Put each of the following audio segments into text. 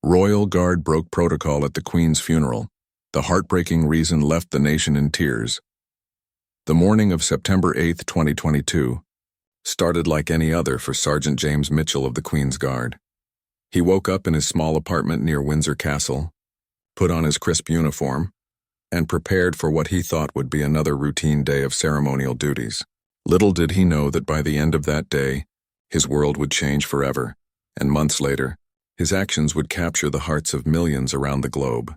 Royal Guard broke protocol at the Queen's funeral. The heartbreaking reason left the nation in tears. The morning of September 8, 2022, started like any other for Sergeant James Mitchell of the Queen's Guard. He woke up in his small apartment near Windsor Castle, put on his crisp uniform, and prepared for what he thought would be another routine day of ceremonial duties. Little did he know that by the end of that day, his world would change forever, and months later, his actions would capture the hearts of millions around the globe.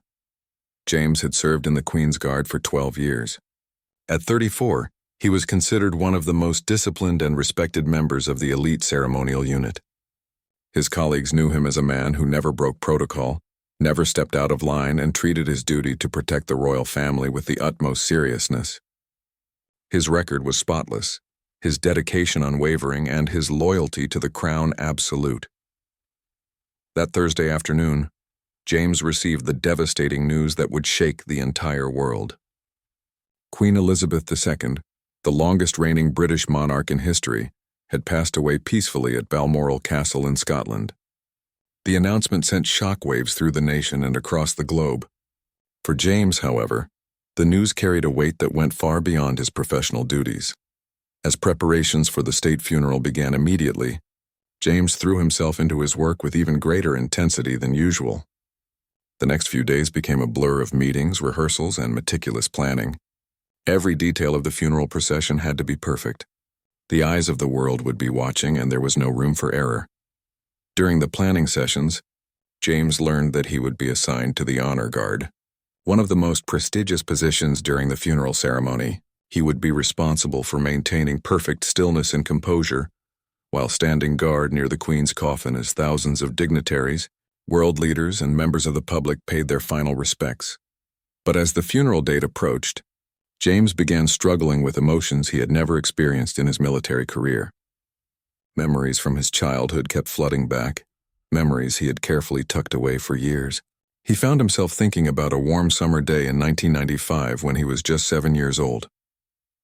James had served in the Queen's Guard for 12 years. At 34, he was considered one of the most disciplined and respected members of the elite ceremonial unit. His colleagues knew him as a man who never broke protocol, never stepped out of line, and treated his duty to protect the royal family with the utmost seriousness. His record was spotless, his dedication unwavering, and his loyalty to the crown absolute. That Thursday afternoon, James received the devastating news that would shake the entire world. Queen Elizabeth II, the longest reigning British monarch in history, had passed away peacefully at Balmoral Castle in Scotland. The announcement sent shockwaves through the nation and across the globe. For James, however, the news carried a weight that went far beyond his professional duties. As preparations for the state funeral began immediately, James threw himself into his work with even greater intensity than usual. The next few days became a blur of meetings, rehearsals, and meticulous planning. Every detail of the funeral procession had to be perfect. The eyes of the world would be watching, and there was no room for error. During the planning sessions, James learned that he would be assigned to the Honor Guard, one of the most prestigious positions during the funeral ceremony. He would be responsible for maintaining perfect stillness and composure while standing guard near the Queen's coffin as thousands of dignitaries, world leaders, and members of the public paid their final respects. But as the funeral date approached, James began struggling with emotions he had never experienced in his military career. Memories from his childhood kept flooding back, memories he had carefully tucked away for years. He found himself thinking about a warm summer day in 1995 when he was just 7 years old,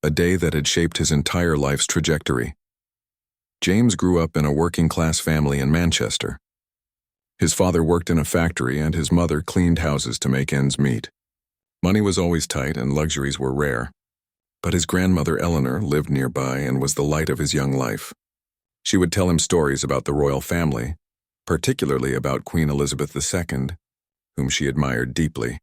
a day that had shaped his entire life's trajectory. James grew up in a working-class family in Manchester. His father worked in a factory and his mother cleaned houses to make ends meet. Money was always tight and luxuries were rare. But his grandmother Eleanor lived nearby and was the light of his young life. She would tell him stories about the royal family, particularly about Queen Elizabeth II, whom she admired deeply.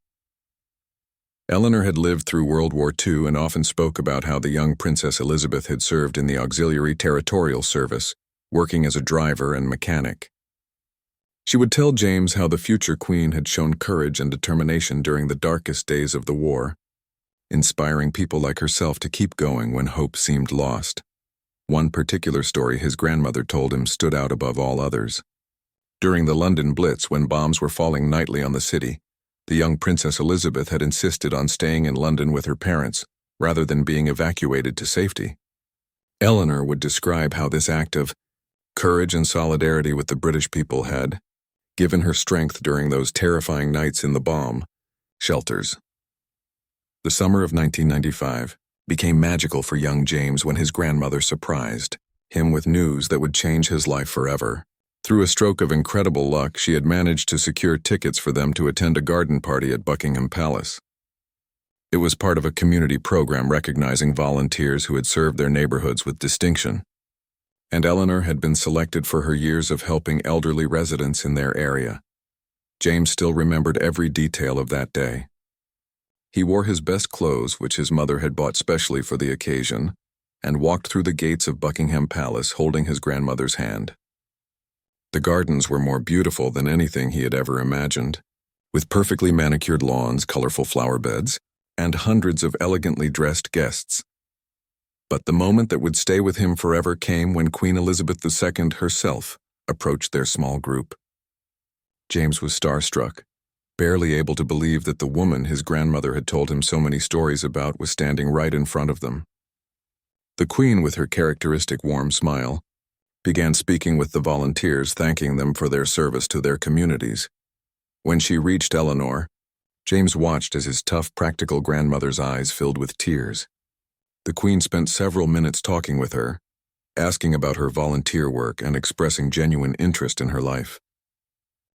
Eleanor had lived through World War II and often spoke about how the young Princess Elizabeth had served in the Auxiliary Territorial Service, working as a driver and mechanic. She would tell James how the future queen had shown courage and determination during the darkest days of the war, inspiring people like herself to keep going when hope seemed lost. One particular story his grandmother told him stood out above all others. During the London Blitz, when bombs were falling nightly on the city, the young Princess Elizabeth had insisted on staying in London with her parents, rather than being evacuated to safety. Eleanor would describe how this act of courage and solidarity with the British people had given her strength during those terrifying nights in the bomb shelters. The summer of 1995 became magical for young James when his grandmother surprised him with news that would change his life forever. Through a stroke of incredible luck, she had managed to secure tickets for them to attend a garden party at Buckingham Palace. It was part of a community program recognizing volunteers who had served their neighborhoods with distinction. And Eleanor had been selected for her years of helping elderly residents in their area. James still remembered every detail of that day. He wore his best clothes, which his mother had bought specially for the occasion, and walked through the gates of Buckingham Palace holding his grandmother's hand. The gardens were more beautiful than anything he had ever imagined, with perfectly manicured lawns, colorful flower beds, and hundreds of elegantly dressed guests. But the moment that would stay with him forever came when Queen Elizabeth II herself approached their small group. James was starstruck, barely able to believe that the woman his grandmother had told him so many stories about was standing right in front of them. The Queen, with her characteristic warm smile, began speaking with the volunteers, thanking them for their service to their communities. When she reached Eleanor, James watched as his tough, practical grandmother's eyes filled with tears. The Queen spent several minutes talking with her, asking about her volunteer work and expressing genuine interest in her life.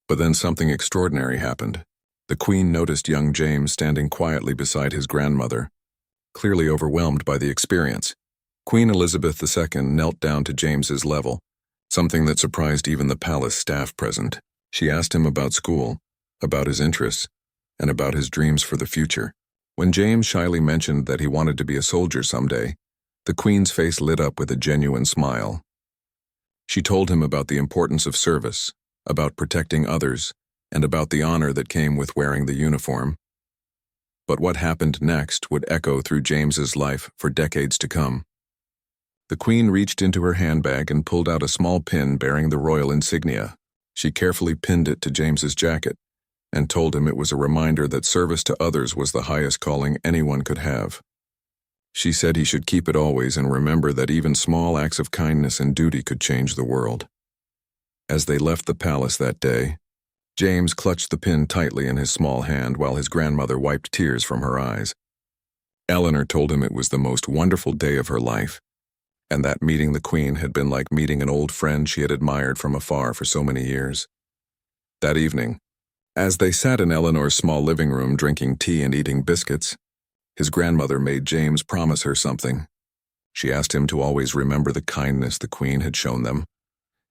But then something extraordinary happened. The Queen noticed young James standing quietly beside his grandmother, clearly overwhelmed by the experience. Queen Elizabeth II knelt down to James's level, something that surprised even the palace staff present. She asked him about school, about his interests, and about his dreams for the future. When James shyly mentioned that he wanted to be a soldier someday, the Queen's face lit up with a genuine smile. She told him about the importance of service, about protecting others, and about the honor that came with wearing the uniform. But what happened next would echo through James's life for decades to come. The Queen reached into her handbag and pulled out a small pin bearing the royal insignia. She carefully pinned it to James's jacket and told him it was a reminder that service to others was the highest calling anyone could have. She said he should keep it always and remember that even small acts of kindness and duty could change the world. As they left the palace that day, James clutched the pin tightly in his small hand while his grandmother wiped tears from her eyes. Eleanor told him it was the most wonderful day of her life, and that meeting the Queen had been like meeting an old friend she had admired from afar for so many years. That evening, as they sat in Eleanor's small living room drinking tea and eating biscuits, his grandmother made James promise her something. She asked him to always remember the kindness the Queen had shown them,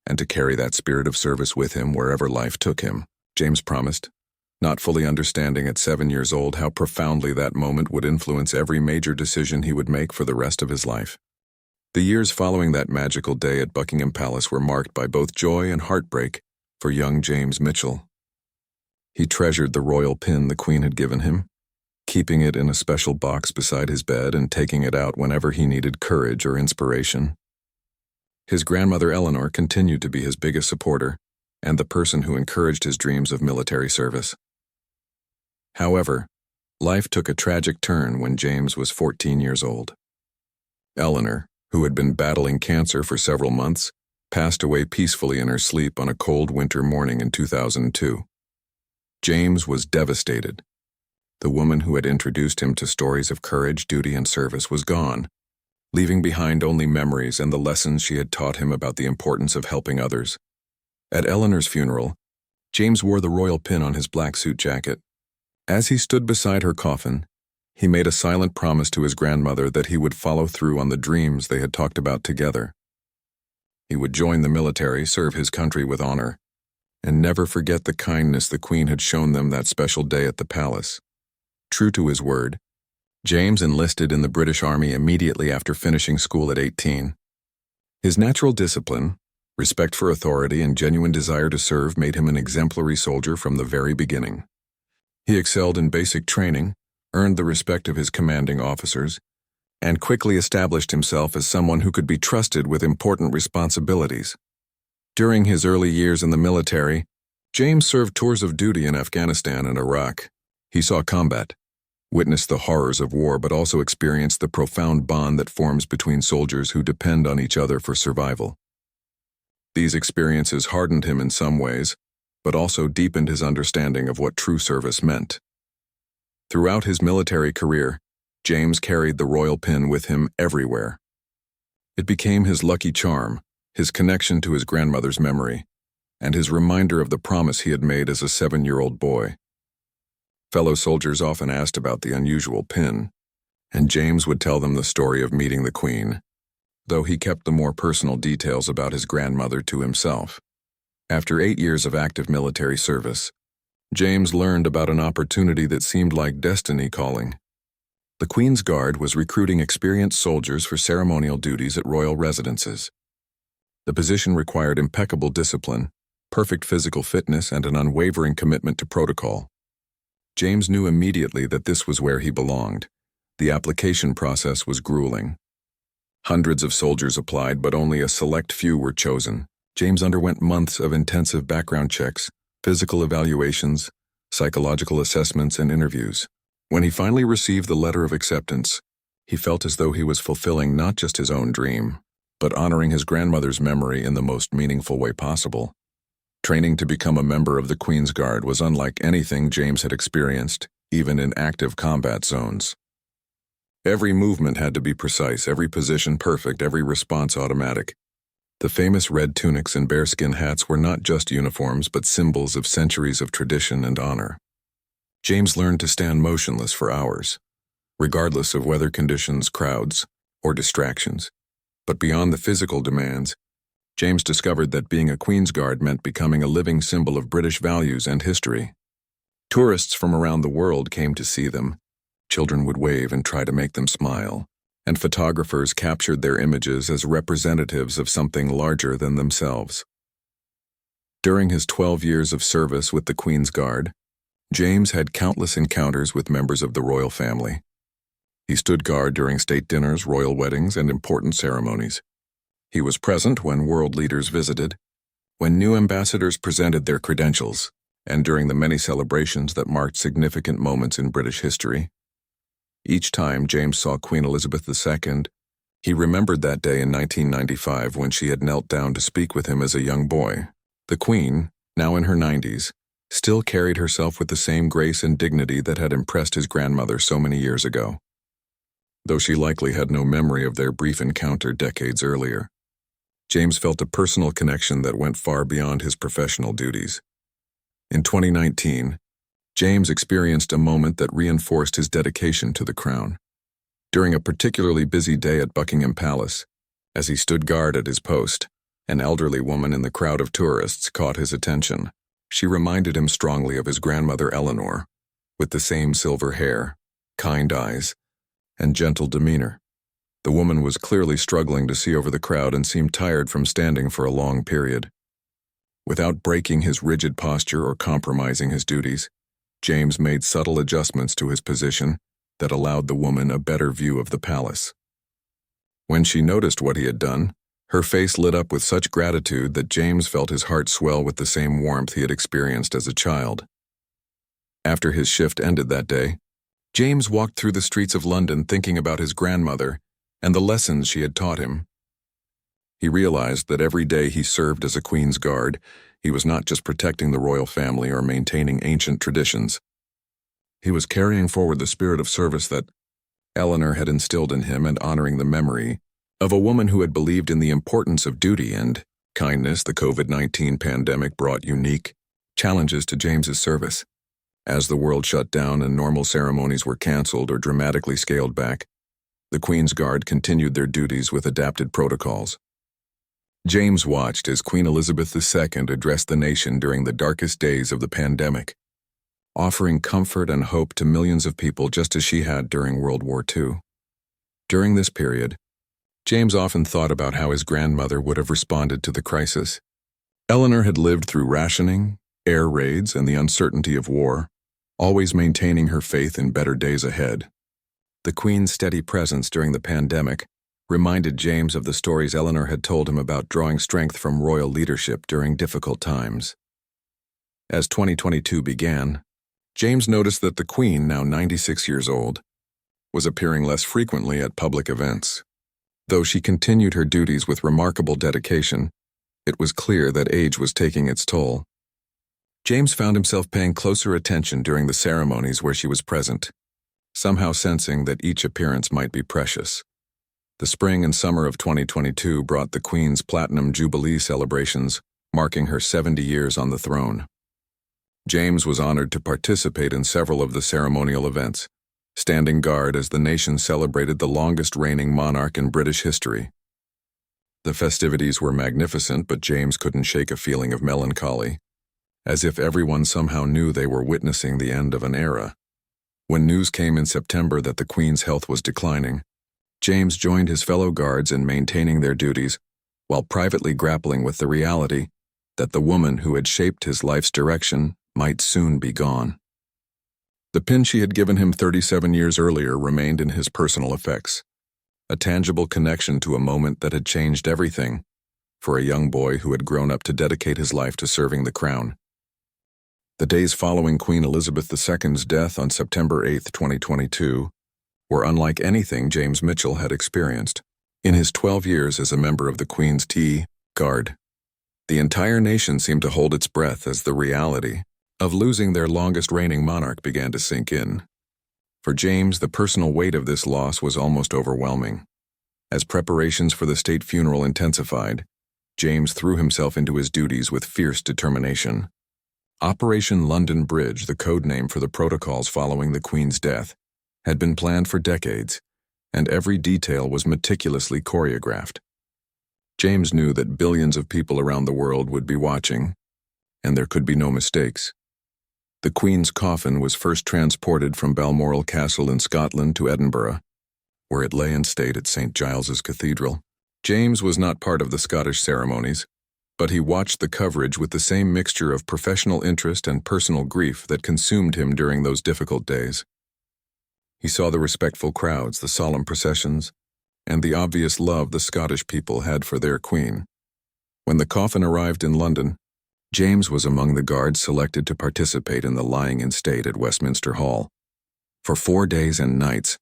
and to carry that spirit of service with him wherever life took him. James promised, not fully understanding at 7 years old how profoundly that moment would influence every major decision he would make for the rest of his life. The years following that magical day at Buckingham Palace were marked by both joy and heartbreak for young James Mitchell. He treasured the royal pin the Queen had given him, keeping it in a special box beside his bed and taking it out whenever he needed courage or inspiration. His grandmother Eleanor continued to be his biggest supporter and the person who encouraged his dreams of military service. However, life took a tragic turn when James was 14 years old. Eleanor, who had been battling cancer for several months, passed away peacefully in her sleep on a cold winter morning in 2002. James was devastated. The woman who had introduced him to stories of courage, duty, and service was gone, leaving behind only memories and the lessons she had taught him about the importance of helping others. At Eleanor's funeral, James wore the royal pin on his black suit jacket. As he stood beside her coffin, he made a silent promise to his grandmother that he would follow through on the dreams they had talked about together. He would join the military, serve his country with honor, and never forget the kindness the Queen had shown them that special day at the palace. True to his word, James enlisted in the British Army immediately after finishing school at 18. His natural discipline, respect for authority, and genuine desire to serve made him an exemplary soldier from the very beginning. He excelled in basic training, earned the respect of his commanding officers, and quickly established himself as someone who could be trusted with important responsibilities. During his early years in the military, James served tours of duty in Afghanistan and Iraq. He saw combat, witnessed the horrors of war, but also experienced the profound bond that forms between soldiers who depend on each other for survival. These experiences hardened him in some ways, but also deepened his understanding of what true service meant. Throughout his military career, James carried the royal pin with him everywhere. It became his lucky charm, his connection to his grandmother's memory, and his reminder of the promise he had made as a 7-year-old boy. Fellow soldiers often asked about the unusual pin, and James would tell them the story of meeting the Queen, though he kept the more personal details about his grandmother to himself. After 8 years of active military service, James learned about an opportunity that seemed like destiny calling. The Queen's Guard was recruiting experienced soldiers for ceremonial duties at royal residences. The position required impeccable discipline, perfect physical fitness, and an unwavering commitment to protocol. James knew immediately that this was where he belonged. The application process was grueling. Hundreds of soldiers applied, but only a select few were chosen. James underwent months of intensive background checks, physical evaluations, psychological assessments, and interviews. When he finally received the letter of acceptance, he felt as though he was fulfilling not just his own dream, but honoring his grandmother's memory in the most meaningful way possible. Training to become a member of the Queen's Guard was unlike anything James had experienced, even in active combat zones. Every movement had to be precise, every position perfect, every response automatic. The famous red tunics and bearskin hats were not just uniforms but symbols of centuries of tradition and honor. James learned to stand motionless for hours, regardless of weather conditions, crowds, or distractions. But beyond the physical demands, James discovered that being a Queen's Guard meant becoming a living symbol of British values and history. Tourists from around the world came to see them. Children would wave and try to make them smile, and photographers captured their images as representatives of something larger than themselves. During his 12 years of service with the Queen's Guard, James had countless encounters with members of the royal family. He stood guard during state dinners, royal weddings, and important ceremonies. He was present when world leaders visited, when new ambassadors presented their credentials, and during the many celebrations that marked significant moments in British history. Each time James saw Queen Elizabeth II, he remembered that day in 1995 when she had knelt down to speak with him as a young boy. The Queen, now in her 90s, still carried herself with the same grace and dignity that had impressed his grandmother so many years ago, though she likely had no memory of their brief encounter decades earlier. James felt a personal connection that went far beyond his professional duties. In 2019, James experienced a moment that reinforced his dedication to the crown. During a particularly busy day at Buckingham Palace, as he stood guard at his post, an elderly woman in the crowd of tourists caught his attention. She reminded him strongly of his grandmother Eleanor, with the same silver hair, kind eyes, and gentle demeanor. The woman was clearly struggling to see over the crowd and seemed tired from standing for a long period. Without breaking his rigid posture or compromising his duties, James made subtle adjustments to his position that allowed the woman a better view of the palace. When she noticed what he had done, her face lit up with such gratitude that James felt his heart swell with the same warmth he had experienced as a child. After his shift ended that day, James walked through the streets of London thinking about his grandmother and the lessons she had taught him. He realized that every day he served as a Queen's Guard, he was not just protecting the royal family or maintaining ancient traditions. He was carrying forward the spirit of service that Eleanor had instilled in him and honoring the memory of a woman who had believed in the importance of duty and kindness. The COVID-19 pandemic brought unique challenges to James's service. As the world shut down and normal ceremonies were canceled or dramatically scaled back, the Queen's Guard continued their duties with adapted protocols. James watched as Queen Elizabeth II addressed the nation during the darkest days of the pandemic, offering comfort and hope to millions of people just as she had during World War II. During this period, James often thought about how his grandmother would have responded to the crisis. Eleanor had lived through rationing, air raids, and the uncertainty of war, always maintaining her faith in better days ahead. The Queen's steady presence during the pandemic reminded James of the stories Eleanor had told him about drawing strength from royal leadership during difficult times. As 2022 began, James noticed that the Queen, now 96 years old, was appearing less frequently at public events. Though she continued her duties with remarkable dedication, it was clear that age was taking its toll. James found himself paying closer attention during the ceremonies where she was present, somehow sensing that each appearance might be precious. The spring and summer of 2022 brought the Queen's Platinum Jubilee celebrations, marking her 70 years on the throne. James was honored to participate in several of the ceremonial events, standing guard as the nation celebrated the longest reigning monarch in British history. The festivities were magnificent, but James couldn't shake a feeling of melancholy, as if everyone somehow knew they were witnessing the end of an era. When news came in September that the Queen's health was declining, James joined his fellow guards in maintaining their duties, while privately grappling with the reality that the woman who had shaped his life's direction might soon be gone. The pin she had given him 37 years earlier remained in his personal effects, a tangible connection to a moment that had changed everything for a young boy who had grown up to dedicate his life to serving the crown. The days following Queen Elizabeth II's death on September 8, 2022, were unlike anything James Mitchell had experienced. In his 12 years as a member of the Queen's Guard, the entire nation seemed to hold its breath as the reality of losing their longest reigning monarch began to sink in. For James, the personal weight of this loss was almost overwhelming. As preparations for the state funeral intensified, James threw himself into his duties with fierce determination. Operation London Bridge, the code name for the protocols following the Queen's death, had been planned for decades, and every detail was meticulously choreographed. James knew that billions of people around the world would be watching, and there could be no mistakes. The Queen's coffin was first transported from Balmoral Castle in Scotland to Edinburgh, where it lay in state at St. Giles's Cathedral. James was not part of the Scottish ceremonies, but he watched the coverage with the same mixture of professional interest and personal grief that consumed him during those difficult days. He saw the respectful crowds, the solemn processions, and the obvious love the Scottish people had for their Queen. When the coffin arrived in London, James was among the guards selected to participate in the lying in state at Westminster Hall. For 4 days and nights,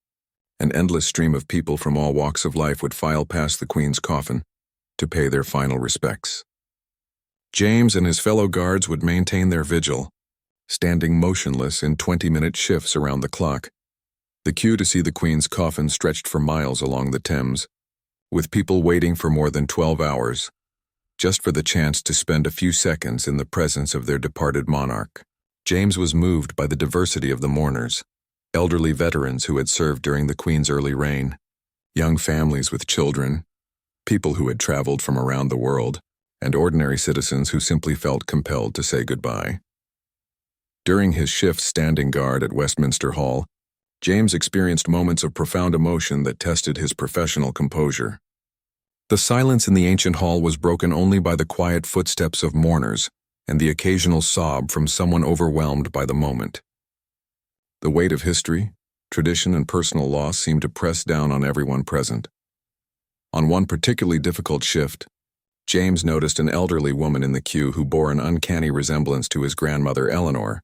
an endless stream of people from all walks of life would file past the Queen's coffin to pay their final respects. James and his fellow guards would maintain their vigil, standing motionless in 20-minute shifts around the clock. The queue to see the Queen's coffin stretched for miles along the Thames, with people waiting for more than 12 hours, just for the chance to spend a few seconds in the presence of their departed monarch. James was moved by the diversity of the mourners. Elderly veterans who had served during the Queen's early reign, young families with children, people who had traveled from around the world, and ordinary citizens who simply felt compelled to say goodbye. During his shift standing guard at Westminster Hall, James experienced moments of profound emotion that tested his professional composure. The silence in the ancient hall was broken only by the quiet footsteps of mourners and the occasional sob from someone overwhelmed by the moment. The weight of history, tradition, and personal loss seemed to press down on everyone present. On one particularly difficult shift, James noticed an elderly woman in the queue who bore an uncanny resemblance to his grandmother Eleanor.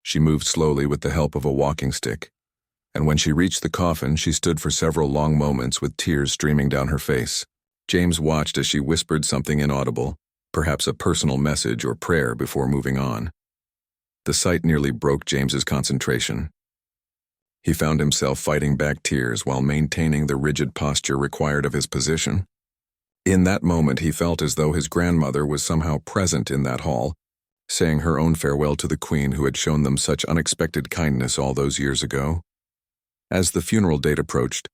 She moved slowly with the help of a walking stick, and when she reached the coffin, she stood for several long moments with tears streaming down her face. James watched as she whispered something inaudible, perhaps a personal message or prayer, before moving on. The sight nearly broke James's concentration. He found himself fighting back tears while maintaining the rigid posture required of his position. In that moment, he felt as though his grandmother was somehow present in that hall, saying her own farewell to the Queen who had shown them such unexpected kindness all those years ago. As the funeral date approached,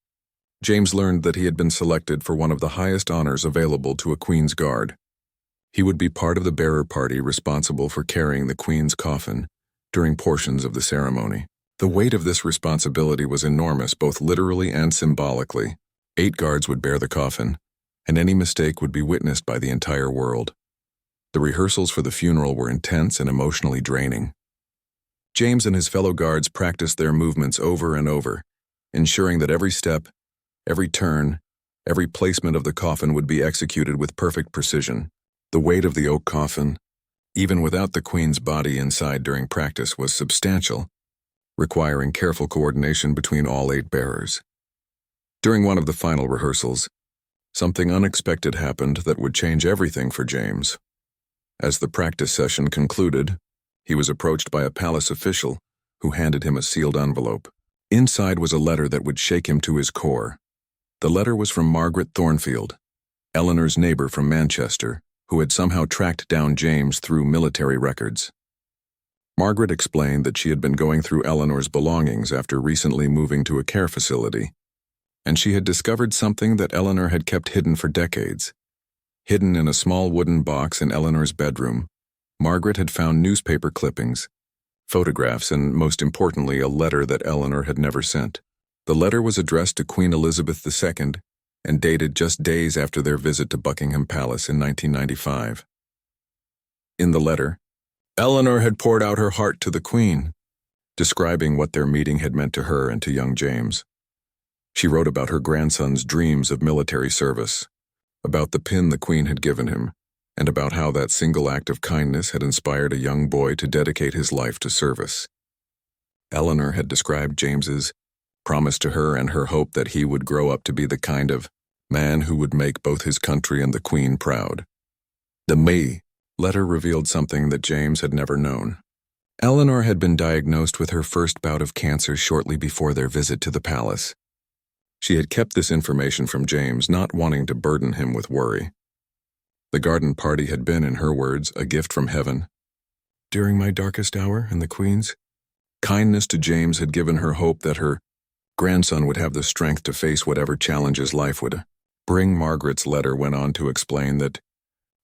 James learned that he had been selected for one of the highest honors available to a Queen's Guard. He would be part of the bearer party responsible for carrying the Queen's coffin during portions of the ceremony. The weight of this responsibility was enormous, both literally and symbolically. 8 guards would bear the coffin, and any mistake would be witnessed by the entire world. The rehearsals for the funeral were intense and emotionally draining. James and his fellow guards practiced their movements over and over, ensuring that every step, every turn, every placement of the coffin would be executed with perfect precision. The weight of the oak coffin, even without the Queen's body inside during practice, was substantial, requiring careful coordination between all 8 bearers. During one of the final rehearsals, something unexpected happened that would change everything for James. As the practice session concluded, he was approached by a palace official who handed him a sealed envelope. Inside was a letter that would shake him to his core. The letter was from Margaret Thornfield, Eleanor's neighbor from Manchester, who had somehow tracked down James through military records. Margaret explained that she had been going through Eleanor's belongings after recently moving to a care facility, and she had discovered something that Eleanor had kept hidden for decades. Hidden in a small wooden box in Eleanor's bedroom, Margaret had found newspaper clippings, photographs, and most importantly, a letter that Eleanor had never sent. The letter was addressed to Queen Elizabeth II and dated just days after their visit to Buckingham Palace in 1995. In the letter, Eleanor had poured out her heart to the Queen, describing what their meeting had meant to her and to young James. She wrote about her grandson's dreams of military service, about the pin the Queen had given him, and about how that single act of kindness had inspired a young boy to dedicate his life to service. Eleanor had described James's promise to her and her hope that he would grow up to be the kind of man who would make both his country and the Queen proud. The Me letter revealed something that James had never known. Eleanor had been diagnosed with her first bout of cancer shortly before their visit to the palace. She had kept this information from James, not wanting to burden him with worry. The garden party had been, in her words, a gift from heaven. During my darkest hour, and the Queen's kindness to James had given her hope that her grandson would have the strength to face whatever challenges life would bring. Margaret's letter went on to explain that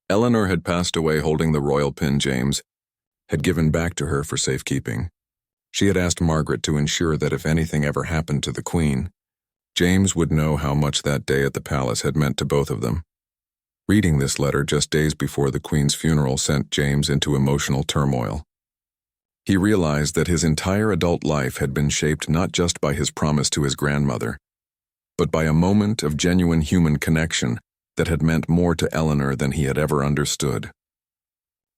Eleanor had passed away holding the royal pin James had given back to her for safekeeping. She had asked Margaret to ensure that if anything ever happened to the Queen, James would know how much that day at the palace had meant to both of them. Reading this letter just days before the Queen's funeral sent James into emotional turmoil. He realized that his entire adult life had been shaped not just by his promise to his grandmother, but by a moment of genuine human connection that had meant more to Eleanor than he had ever understood.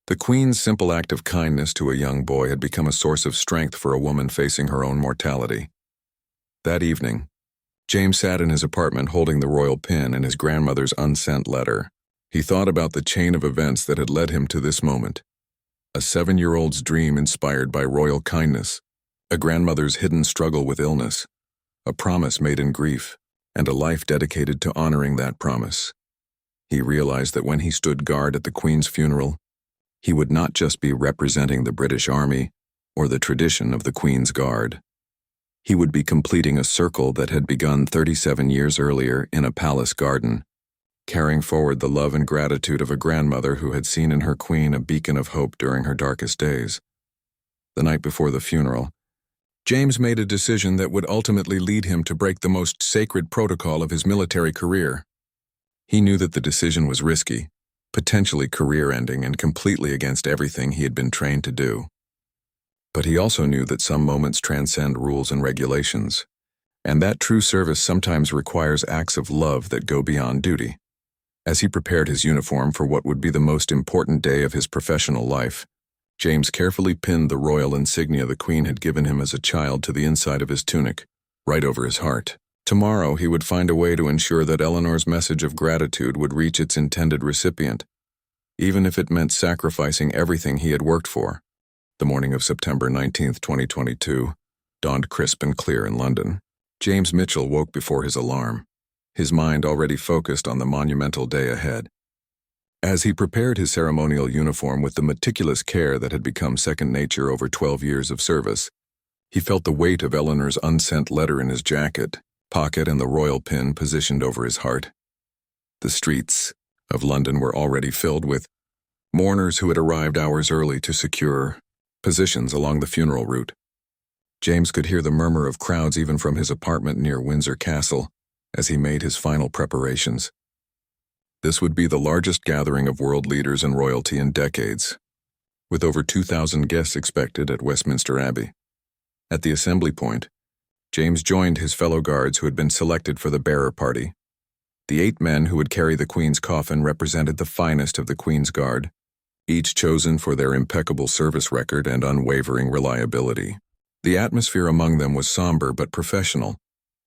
The Queen's simple act of kindness to a young boy had become a source of strength for a woman facing her own mortality. That evening, James sat in his apartment holding the royal pin and his grandmother's unsent letter. He thought about the chain of events that had led him to this moment. A 7-year-old's dream inspired by royal kindness, a grandmother's hidden struggle with illness, a promise made in grief, and a life dedicated to honoring that promise. He realized that when he stood guard at the Queen's funeral, he would not just be representing the British Army or the tradition of the Queen's Guard. He would be completing a circle that had begun 37 years earlier in a palace garden, carrying forward the love and gratitude of a grandmother who had seen in her Queen a beacon of hope during her darkest days. The night before the funeral, James made a decision that would ultimately lead him to break the most sacred protocol of his military career. He knew that the decision was risky, potentially career-ending and completely against everything he had been trained to do. But he also knew that some moments transcend rules and regulations, and that true service sometimes requires acts of love that go beyond duty. As he prepared his uniform for what would be the most important day of his professional life, James carefully pinned the royal insignia the Queen had given him as a child to the inside of his tunic, right over his heart. Tomorrow he would find a way to ensure that Eleanor's message of gratitude would reach its intended recipient, even if it meant sacrificing everything he had worked for. The morning of September 19, 2022, dawned crisp and clear in London. James Mitchell woke before his alarm, his mind already focused on the monumental day ahead. As he prepared his ceremonial uniform with the meticulous care that had become second nature over 12 years of service, he felt the weight of Eleanor's unsent letter in his jacket pocket and the royal pin positioned over his heart. The streets of London were already filled with mourners who had arrived hours early to secure positions along the funeral route. James could hear the murmur of crowds even from his apartment near Windsor Castle as he made his final preparations. This would be the largest gathering of world leaders and royalty in decades, with over 2,000 guests expected at Westminster Abbey. At the assembly point, James joined his fellow guards who had been selected for the bearer party. The 8 men who would carry the Queen's coffin represented the finest of the Queen's Guard, each chosen for their impeccable service record and unwavering reliability. The atmosphere among them was somber but professional,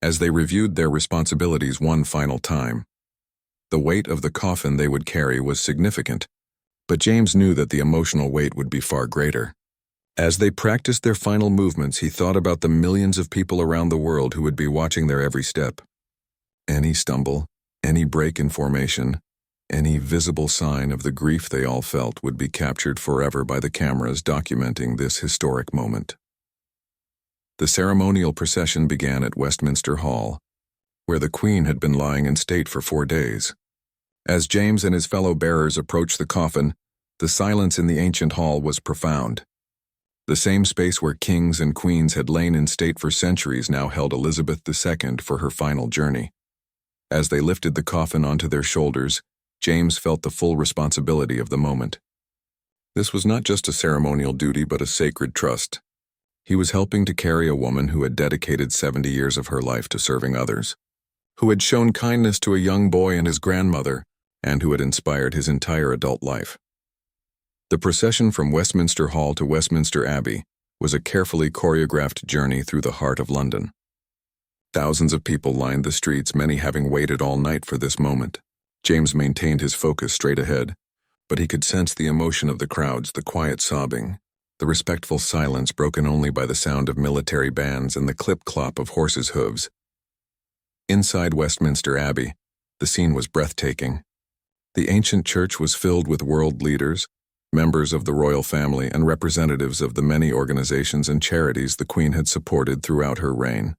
as they reviewed their responsibilities one final time. The weight of the coffin they would carry was significant, but James knew that the emotional weight would be far greater. As they practiced their final movements, he thought about the millions of people around the world who would be watching their every step. Any stumble, any break in formation, any visible sign of the grief they all felt would be captured forever by the cameras documenting this historic moment. The ceremonial procession began at Westminster Hall, where the Queen had been lying in state for 4 days. As James and his fellow bearers approached the coffin, the silence in the ancient hall was profound. The same space where kings and queens had lain in state for centuries now held Elizabeth II for her final journey. As they lifted the coffin onto their shoulders, James felt the full responsibility of the moment. This was not just a ceremonial duty but a sacred trust. He was helping to carry a woman who had dedicated 70 years of her life to serving others, who had shown kindness to a young boy and his grandmother, and who had inspired his entire adult life. The procession from Westminster Hall to Westminster Abbey was a carefully choreographed journey through the heart of London. Thousands of people lined the streets, many having waited all night for this moment. James maintained his focus straight ahead, but he could sense the emotion of the crowds, the quiet sobbing, the respectful silence broken only by the sound of military bands and the clip-clop of horses' hooves. Inside Westminster Abbey, the scene was breathtaking. The ancient church was filled with world leaders, members of the royal family, and representatives of the many organizations and charities the Queen had supported throughout her reign.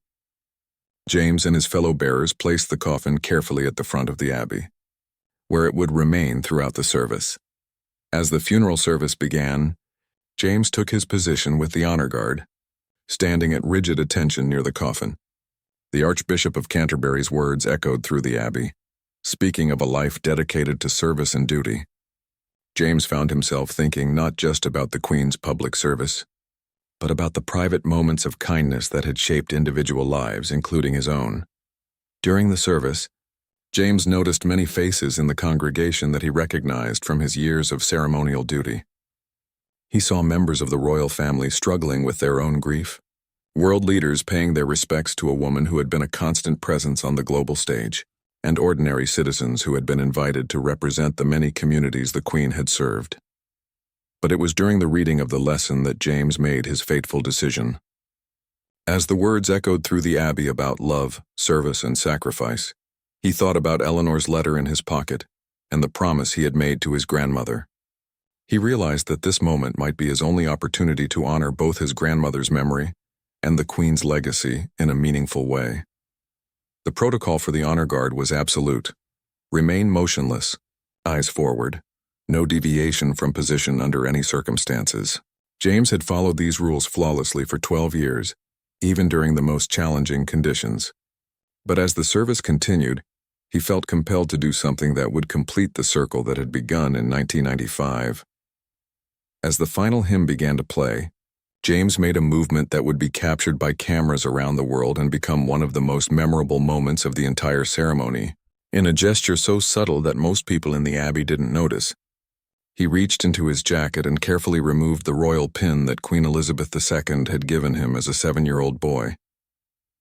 James and his fellow bearers placed the coffin carefully at the front of the abbey, where it would remain throughout the service. As the funeral service began, James took his position with the honor guard, standing at rigid attention near the coffin. The Archbishop of Canterbury's words echoed through the abbey, speaking of a life dedicated to service and duty. James found himself thinking not just about the Queen's public service, but about the private moments of kindness that had shaped individual lives, including his own. During the service, James noticed many faces in the congregation that he recognized from his years of ceremonial duty. He saw members of the royal family struggling with their own grief, world leaders paying their respects to a woman who had been a constant presence on the global stage, and ordinary citizens who had been invited to represent the many communities the Queen had served. But it was during the reading of the lesson that James made his fateful decision. As the words echoed through the abbey about love, service, and sacrifice, he thought about Eleanor's letter in his pocket and the promise he had made to his grandmother. He realized that this moment might be his only opportunity to honor both his grandmother's memory and the Queen's legacy in a meaningful way. The protocol for the honor guard was absolute. Remain motionless, eyes forward, no deviation from position under any circumstances. James had followed these rules flawlessly for 12 years, even during the most challenging conditions. But as the service continued, he felt compelled to do something that would complete the circle that had begun in 1995. As the final hymn began to play, James made a movement that would be captured by cameras around the world and become one of the most memorable moments of the entire ceremony. In a gesture so subtle that most people in the abbey didn't notice, he reached into his jacket and carefully removed the royal pin that Queen Elizabeth II had given him as a 7-year-old boy.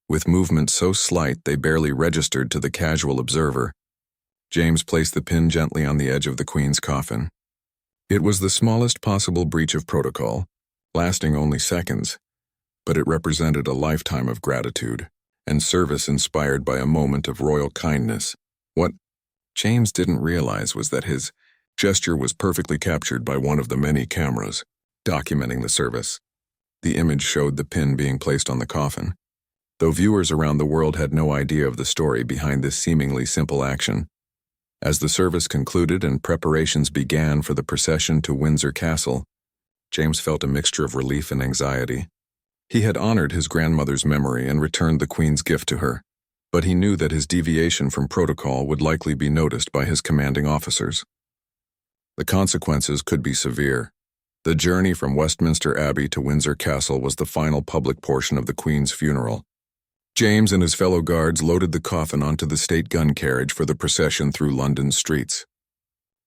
With movements so slight they barely registered to the casual observer, James placed the pin gently on the edge of the Queen's coffin. It was the smallest possible breach of protocol, lasting only seconds, but it represented a lifetime of gratitude and service inspired by a moment of royal kindness. What James didn't realize was that his gesture was perfectly captured by one of the many cameras documenting the service. The image showed the pin being placed on the coffin, though viewers around the world had no idea of the story behind this seemingly simple action. As the service concluded and preparations began for the procession to Windsor Castle, James felt a mixture of relief and anxiety. He had honored his grandmother's memory and returned the Queen's gift to her, but he knew that his deviation from protocol would likely be noticed by his commanding officers. The consequences could be severe. The journey from Westminster Abbey to Windsor Castle was the final public portion of the Queen's funeral. James and his fellow guards loaded the coffin onto the state gun carriage for the procession through London's streets.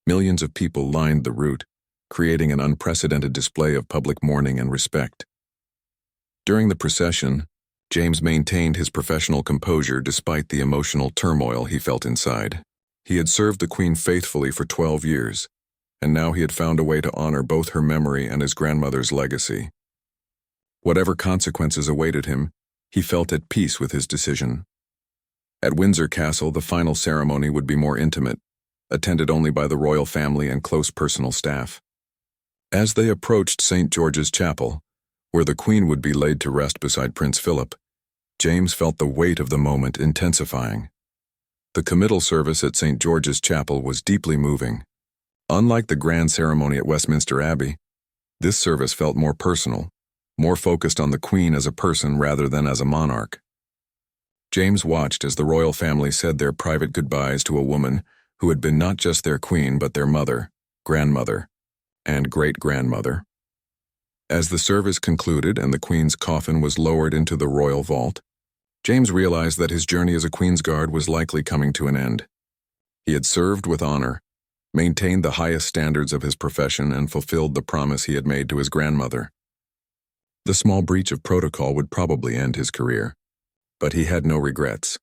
Millions of people lined the route, creating an unprecedented display of public mourning and respect. During the procession, James maintained his professional composure despite the emotional turmoil he felt inside. He had served the Queen faithfully for 12 years, and now he had found a way to honor both her memory and his grandmother's legacy. Whatever consequences awaited him, he felt at peace with his decision. At Windsor Castle, the final ceremony would be more intimate, attended only by the royal family and close personal staff. As they approached St. George's Chapel, where the Queen would be laid to rest beside Prince Philip, James felt the weight of the moment intensifying. The committal service at St. George's Chapel was deeply moving. Unlike the grand ceremony at Westminster Abbey, this service felt more personal, more focused on the Queen as a person rather than as a monarch. James watched as the royal family said their private goodbyes to a woman who had been not just their queen but their mother, grandmother, and great-grandmother. As the service concluded and the Queen's coffin was lowered into the royal vault, James realized that his journey as a Queen's Guard was likely coming to an end. He had served with honor, maintained the highest standards of his profession, and fulfilled the promise he had made to his grandmother. The small breach of protocol would probably end his career, but he had no regrets.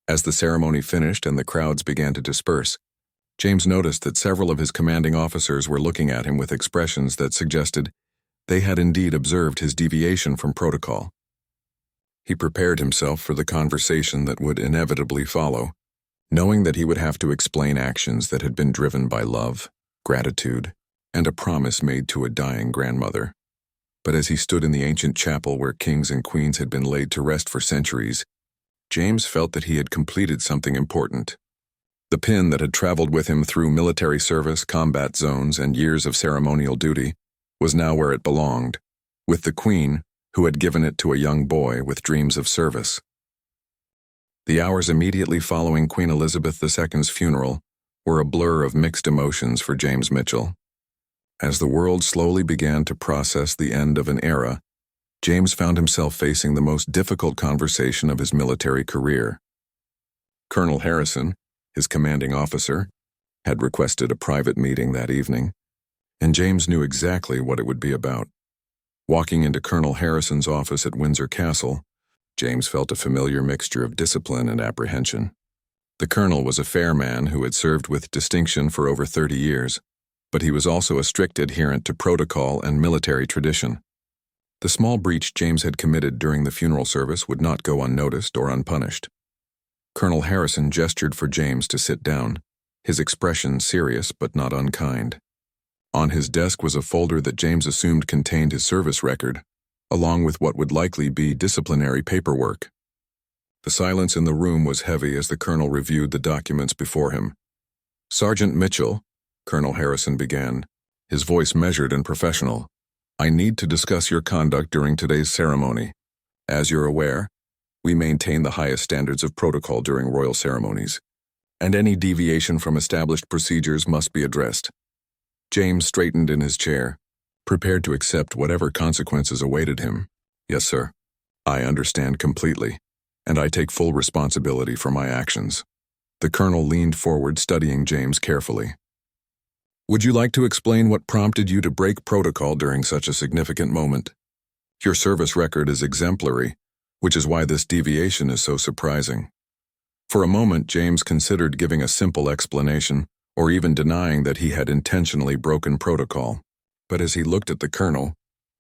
As the ceremony finished and the crowds began to disperse, James noticed that several of his commanding officers were looking at him with expressions that suggested they had indeed observed his deviation from protocol. He prepared himself for the conversation that would inevitably follow, knowing that he would have to explain actions that had been driven by love, gratitude, and a promise made to a dying grandmother. But as he stood in the ancient chapel where kings and queens had been laid to rest for centuries, James felt that he had completed something important. The pin that had traveled with him through military service, combat zones, and years of ceremonial duty was now where it belonged, with the Queen, who had given it to a young boy with dreams of service. The hours immediately following Queen Elizabeth II's funeral were a blur of mixed emotions for James Mitchell. As the world slowly began to process the end of an era, James found himself facing the most difficult conversation of his military career. Colonel Harrison, his commanding officer, had requested a private meeting that evening, and James knew exactly what it would be about. Walking into Colonel Harrison's office at Windsor Castle, James felt a familiar mixture of discipline and apprehension. The colonel was a fair man who had served with distinction for over 30 years, but he was also a strict adherent to protocol and military tradition. The small breach James had committed during the funeral service would not go unnoticed or unpunished. Colonel Harrison gestured for James to sit down, his expression serious but not unkind. On his desk was a folder that James assumed contained his service record, along with what would likely be disciplinary paperwork. The silence in the room was heavy as the colonel reviewed the documents before him. "Sergeant Mitchell," Colonel Harrison began, his voice measured and professional, "I need to discuss your conduct during today's ceremony. As you're aware, we maintain the highest standards of protocol during royal ceremonies, and any deviation from established procedures must be addressed." James straightened in his chair, prepared to accept whatever consequences awaited him. "Yes, sir. I understand completely, and I take full responsibility for my actions." The colonel leaned forward, studying James carefully. "Would you like to explain what prompted you to break protocol during such a significant moment? Your service record is exemplary, which is why this deviation is so surprising." For a moment, James considered giving a simple explanation, or even denying that he had intentionally broken protocol. But as he looked at the colonel,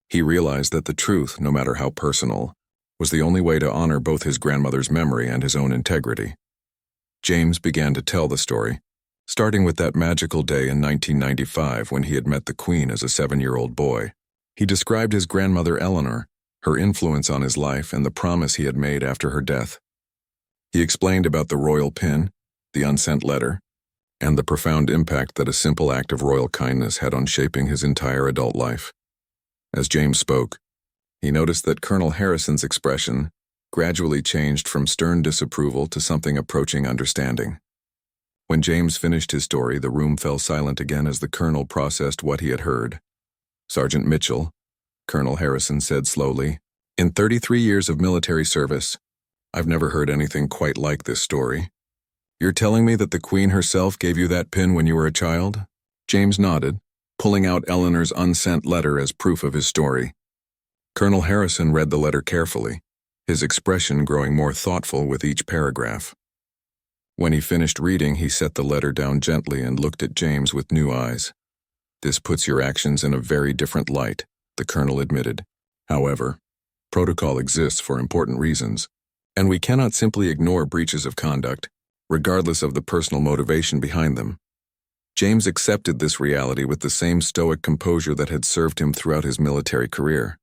he realized that the truth, no matter how personal, was the only way to honor both his grandmother's memory and his own integrity. James began to tell the story, starting with that magical day in 1995 when he had met the Queen as a 7-year-old boy. He described his grandmother Eleanor, her influence on his life, and the promise he had made after her death. He explained about the royal pin, the unsent letter, and the profound impact that a simple act of royal kindness had on shaping his entire adult life. As James spoke, he noticed that Colonel Harrison's expression gradually changed from stern disapproval to something approaching understanding. When James finished his story, the room fell silent again as the colonel processed what he had heard. "Sergeant Mitchell," Colonel Harrison said slowly, "in 33 years of military service, I've never heard anything quite like this story. You're telling me that the Queen herself gave you that pin when you were a child?" James nodded, pulling out Eleanor's unsent letter as proof of his story. Colonel Harrison read the letter carefully, his expression growing more thoughtful with each paragraph. When he finished reading, he set the letter down gently and looked at James with new eyes. "This puts your actions in a very different light," the colonel admitted. "However, protocol exists for important reasons, and we cannot simply ignore breaches of conduct, regardless of the personal motivation behind them." James accepted this reality with the same stoic composure that had served him throughout his military career.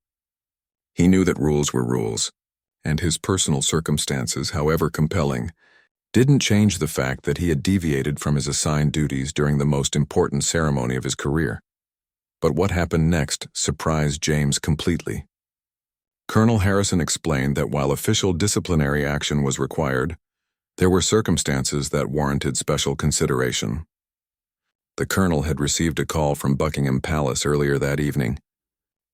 He knew that rules were rules, and his personal circumstances, however compelling, didn't change the fact that he had deviated from his assigned duties during the most important ceremony of his career. But what happened next surprised James completely. Colonel Harrison explained that while official disciplinary action was required, there were circumstances that warranted special consideration. The colonel had received a call from Buckingham Palace earlier that evening,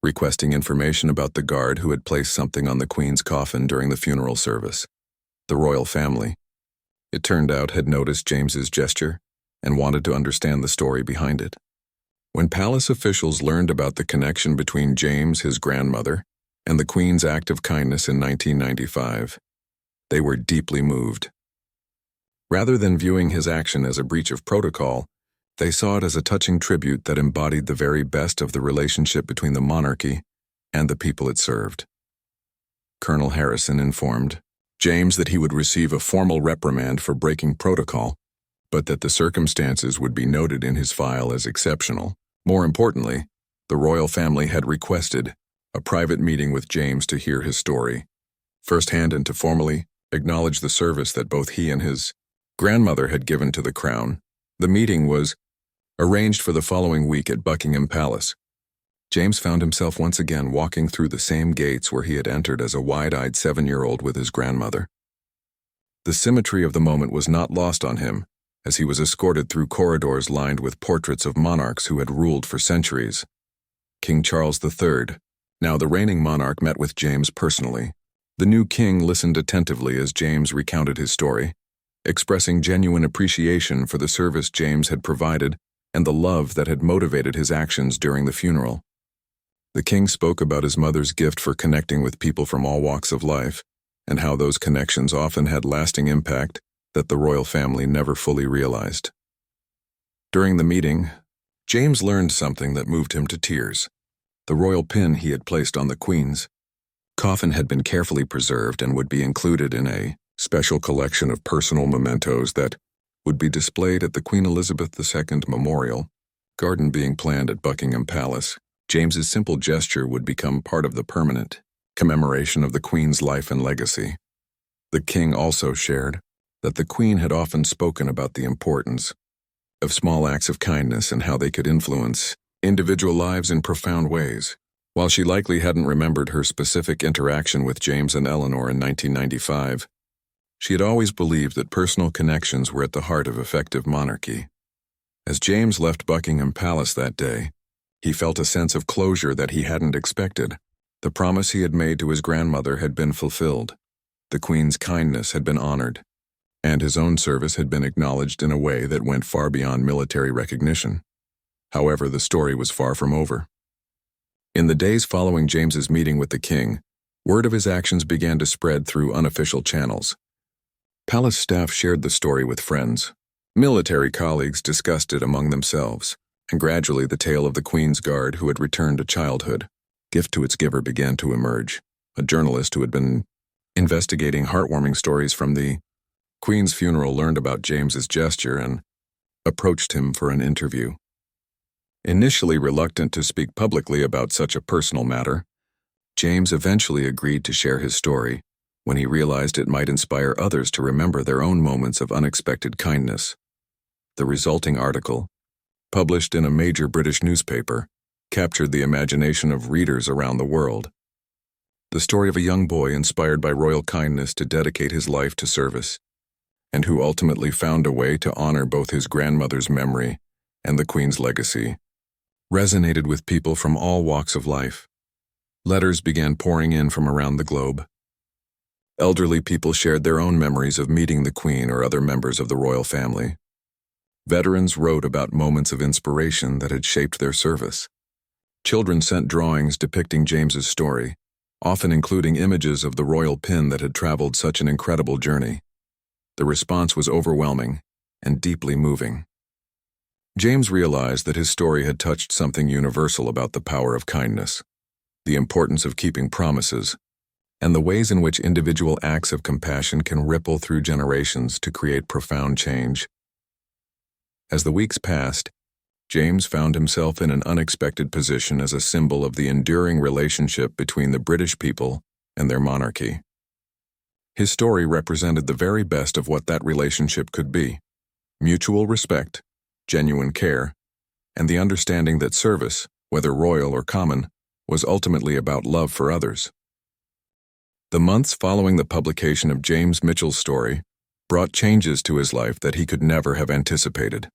requesting information about the guard who had placed something on the Queen's coffin during the funeral service. The royal family, it turned out, had noticed James's gesture and wanted to understand the story behind it. When palace officials learned about the connection between James, his grandmother, and the Queen's act of kindness in 1995, they were deeply moved. Rather than viewing his action as a breach of protocol, they saw it as a touching tribute that embodied the very best of the relationship between the monarchy and the people it served. Colonel Harrison informed, James that he would receive a formal reprimand for breaking protocol, but that the circumstances would be noted in his file as exceptional. More importantly, the royal family had requested a private meeting with James to hear his story firsthand and to formally acknowledge the service that both he and his grandmother had given to the crown. The meeting was arranged for the following week at Buckingham Palace. James found himself once again walking through the same gates where he had entered as a wide-eyed 7-year-old with his grandmother. The symmetry of the moment was not lost on him, as he was escorted through corridors lined with portraits of monarchs who had ruled for centuries. King Charles III, now the reigning monarch, met with James personally. The new king listened attentively as James recounted his story, expressing genuine appreciation for the service James had provided and the love that had motivated his actions during the funeral. The king spoke about his mother's gift for connecting with people from all walks of life, and how those connections often had lasting impact that the royal family never fully realized. During the meeting, James learned something that moved him to tears. The royal pin he had placed on the Queen's coffin had been carefully preserved and would be included in a special collection of personal mementos that would be displayed at the Queen Elizabeth II Memorial Garden being planned at Buckingham Palace. James's simple gesture would become part of the permanent commemoration of the Queen's life and legacy. The king also shared that the Queen had often spoken about the importance of small acts of kindness and how they could influence individual lives in profound ways. While she likely hadn't remembered her specific interaction with James and Eleanor in 1995, she had always believed that personal connections were at the heart of effective monarchy. As James left Buckingham Palace that day, he felt a sense of closure that he hadn't expected. The promise he had made to his grandmother had been fulfilled. The Queen's kindness had been honored, and his own service had been acknowledged in a way that went far beyond military recognition. However, the story was far from over. In the days following James's meeting with the king, word of his actions began to spread through unofficial channels. Palace staff shared the story with friends. Military colleagues discussed it among themselves, and gradually the tale of the Queen's Guard who had returned to childhood, gift to its giver, began to emerge. A journalist who had been investigating heartwarming stories from the Queen's funeral learned about James's gesture and approached him for an interview. Initially reluctant to speak publicly about such a personal matter, James eventually agreed to share his story when he realized it might inspire others to remember their own moments of unexpected kindness. The resulting article, published in a major British newspaper, captured the imagination of readers around the world. The story of a young boy inspired by royal kindness to dedicate his life to service, and who ultimately found a way to honor both his grandmother's memory and the Queen's legacy, resonated with people from all walks of life. Letters began pouring in from around the globe. Elderly people shared their own memories of meeting the Queen or other members of the royal family. Veterans wrote about moments of inspiration that had shaped their service. Children sent drawings depicting James's story, often including images of the royal pin that had traveled such an incredible journey. The response was overwhelming and deeply moving. James realized that his story had touched something universal about the power of kindness, the importance of keeping promises, and the ways in which individual acts of compassion can ripple through generations to create profound change. As the weeks passed, James found himself in an unexpected position as a symbol of the enduring relationship between the British people and their monarchy. His story represented the very best of what that relationship could be: mutual respect, genuine care, and the understanding that service, whether royal or common, was ultimately about love for others. The months following the publication of James Mitchell's story brought changes to his life that he could never have anticipated.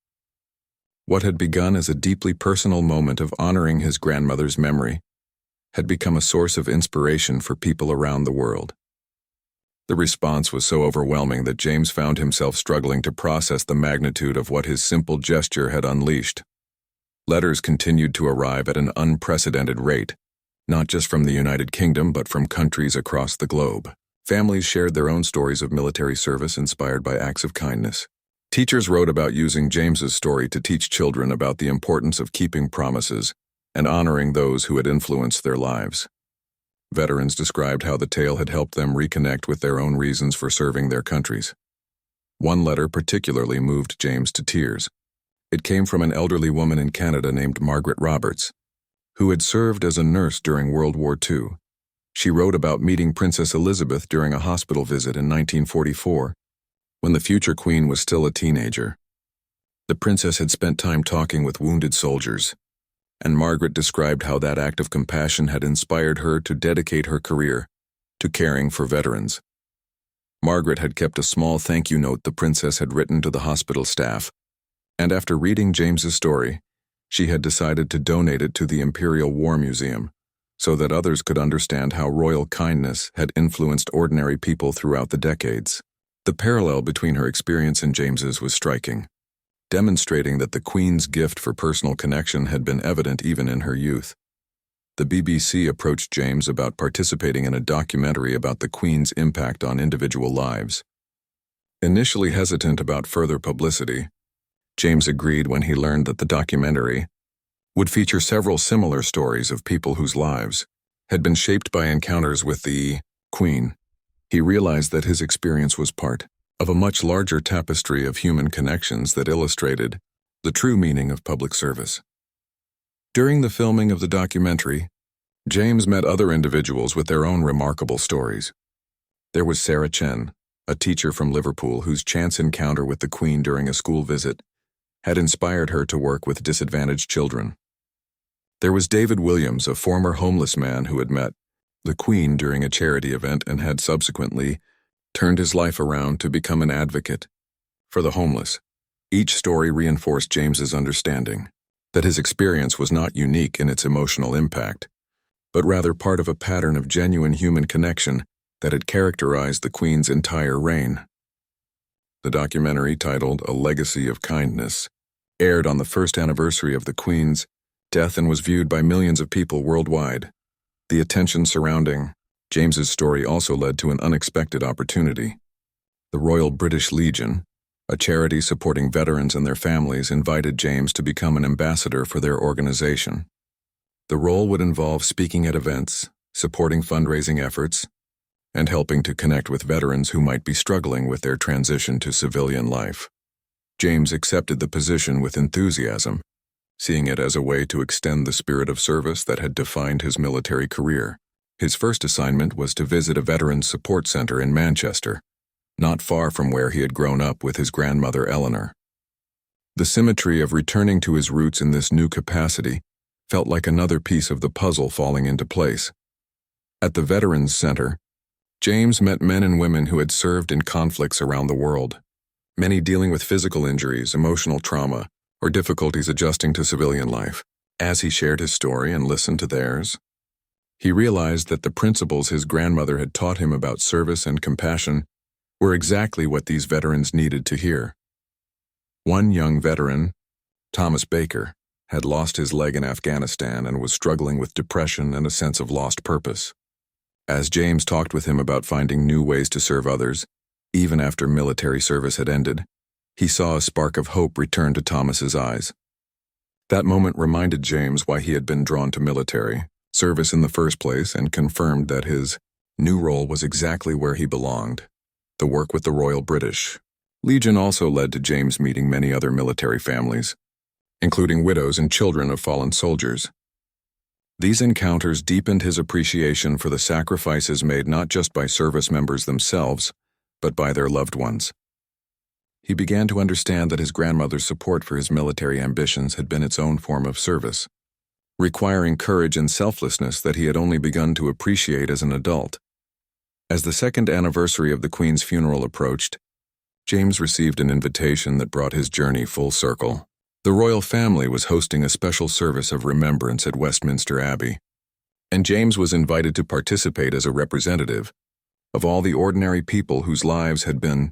What had begun as a deeply personal moment of honoring his grandmother's memory had become a source of inspiration for people around the world. The response was so overwhelming that James found himself struggling to process the magnitude of what his simple gesture had unleashed. Letters continued to arrive at an unprecedented rate, not just from the United Kingdom but from countries across the globe. Families shared their own stories of military service inspired by acts of kindness. Teachers wrote about using James's story to teach children about the importance of keeping promises and honoring those who had influenced their lives. Veterans described how the tale had helped them reconnect with their own reasons for serving their countries. One letter particularly moved James to tears. It came from an elderly woman in Canada named Margaret Roberts, who had served as a nurse during World War II. She wrote about meeting Princess Elizabeth during a hospital visit in 1944, when the future queen was still a teenager. The princess had spent time talking with wounded soldiers, and Margaret described how that act of compassion had inspired her to dedicate her career to caring for veterans. Margaret had kept a small thank you note the princess had written to the hospital staff, and after reading James's story, she had decided to donate it to the Imperial War Museum so that others could understand how royal kindness had influenced ordinary people throughout the decades. The parallel between her experience and James's was striking, demonstrating that the Queen's gift for personal connection had been evident even in her youth. The BBC approached James about participating in a documentary about the Queen's impact on individual lives. Initially hesitant about further publicity, James agreed when he learned that the documentary would feature several similar stories of people whose lives had been shaped by encounters with the Queen. He realized that his experience was part of a much larger tapestry of human connections that illustrated the true meaning of public service. During the filming of the documentary, James met other individuals with their own remarkable stories. There was Sarah Chen, a teacher from Liverpool whose chance encounter with the Queen during a school visit had inspired her to work with disadvantaged children. There was David Williams, a former homeless man who had met the Queen during a charity event and had subsequently turned his life around to become an advocate for the homeless. Each story reinforced James's understanding that his experience was not unique in its emotional impact, but rather part of a pattern of genuine human connection that had characterized the Queen's entire reign. The documentary, titled A Legacy of Kindness, aired on the first anniversary of the Queen's death and was viewed by millions of people worldwide. The attention surrounding James's story also led to an unexpected opportunity. The Royal British Legion, a charity supporting veterans and their families, invited James to become an ambassador for their organization. The role would involve speaking at events, supporting fundraising efforts, and helping to connect with veterans who might be struggling with their transition to civilian life. James accepted the position with enthusiasm, seeing it as a way to extend the spirit of service that had defined his military career. His first assignment was to visit a veterans support center in Manchester, not far from where he had grown up with his grandmother Eleanor. The symmetry of returning to his roots in this new capacity felt like another piece of the puzzle falling into place. At the Veterans Center, James met men and women who had served in conflicts around the world, many dealing with physical injuries, emotional trauma, or difficulties adjusting to civilian life. As he shared his story and listened to theirs, he realized that the principles his grandmother had taught him about service and compassion were exactly what these veterans needed to hear. One young veteran, Thomas Baker, had lost his leg in Afghanistan and was struggling with depression and a sense of lost purpose. As James talked with him about finding new ways to serve others, even after military service had ended, he saw a spark of hope return to Thomas's eyes. That moment reminded James why he had been drawn to military service in the first place and confirmed that his new role was exactly where he belonged, the work with the Royal British Legion. Also led to James meeting many other military families, including widows and children of fallen soldiers. These encounters deepened his appreciation for the sacrifices made not just by service members themselves, but by their loved ones. He began to understand that his grandmother's support for his military ambitions had been its own form of service, requiring courage and selflessness that he had only begun to appreciate as an adult. As the second anniversary of the Queen's funeral approached, James received an invitation that brought his journey full circle. The royal family was hosting a special service of remembrance at Westminster Abbey, and James was invited to participate as a representative of all the ordinary people whose lives had been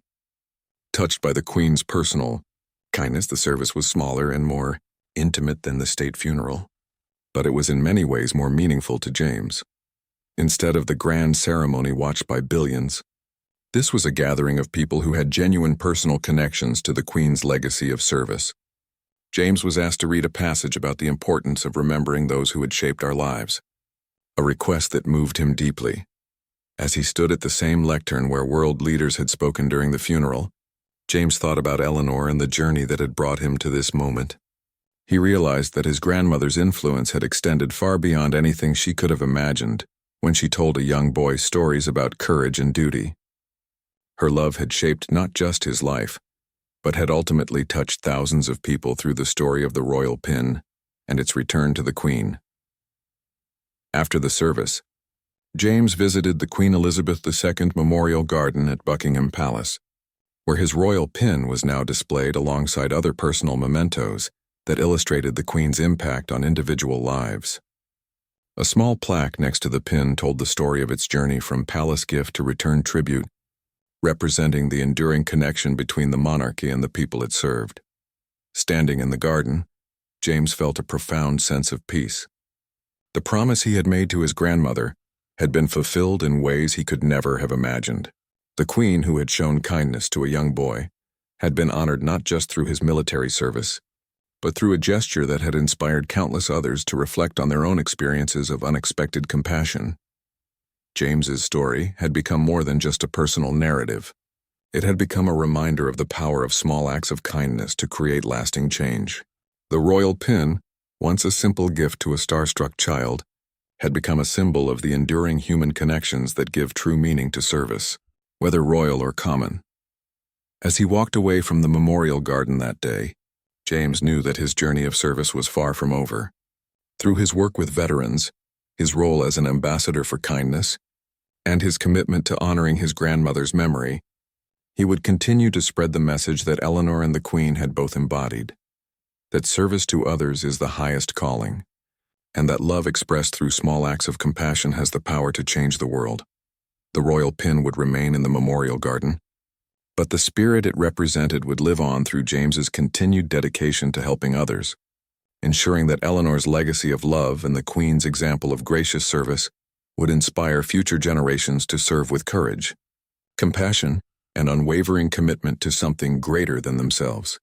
touched by the Queen's personal kindness. The service was smaller and more intimate than the state funeral, but it was in many ways more meaningful to James. Instead of the grand ceremony watched by billions, this was a gathering of people who had genuine personal connections to the Queen's legacy of service. James was asked to read a passage about the importance of remembering those who had shaped our lives, a request that moved him deeply. As he stood at the same lectern where world leaders had spoken during the funeral, James thought about Eleanor and the journey that had brought him to this moment. He realized that his grandmother's influence had extended far beyond anything she could have imagined when she told a young boy stories about courage and duty. Her love had shaped not just his life, but had ultimately touched thousands of people through the story of the royal pin and its return to the Queen. After the service, James visited the Queen Elizabeth II Memorial Garden at Buckingham Palace, where his royal pin was now displayed alongside other personal mementos that illustrated the Queen's impact on individual lives. A small plaque next to the pin told the story of its journey from palace gift to return tribute, representing the enduring connection between the monarchy and the people it served. Standing in the garden, James felt a profound sense of peace. The promise he had made to his grandmother had been fulfilled in ways he could never have imagined. The Queen, who had shown kindness to a young boy, had been honored not just through his military service, but through a gesture that had inspired countless others to reflect on their own experiences of unexpected compassion. James's story had become more than just a personal narrative. It had become a reminder of the power of small acts of kindness to create lasting change. The royal pin, once a simple gift to a starstruck child, had become a symbol of the enduring human connections that give true meaning to service, whether royal or common. As he walked away from the memorial garden that day, James knew that his journey of service was far from over. Through his work with veterans, his role as an ambassador for kindness, and his commitment to honoring his grandmother's memory, he would continue to spread the message that Eleanor and the Queen had both embodied, that service to others is the highest calling, and that love expressed through small acts of compassion has the power to change the world. The royal pin would remain in the memorial garden, but the spirit it represented would live on through James's continued dedication to helping others, ensuring that Eleanor's legacy of love and the Queen's example of gracious service would inspire future generations to serve with courage, compassion, and unwavering commitment to something greater than themselves.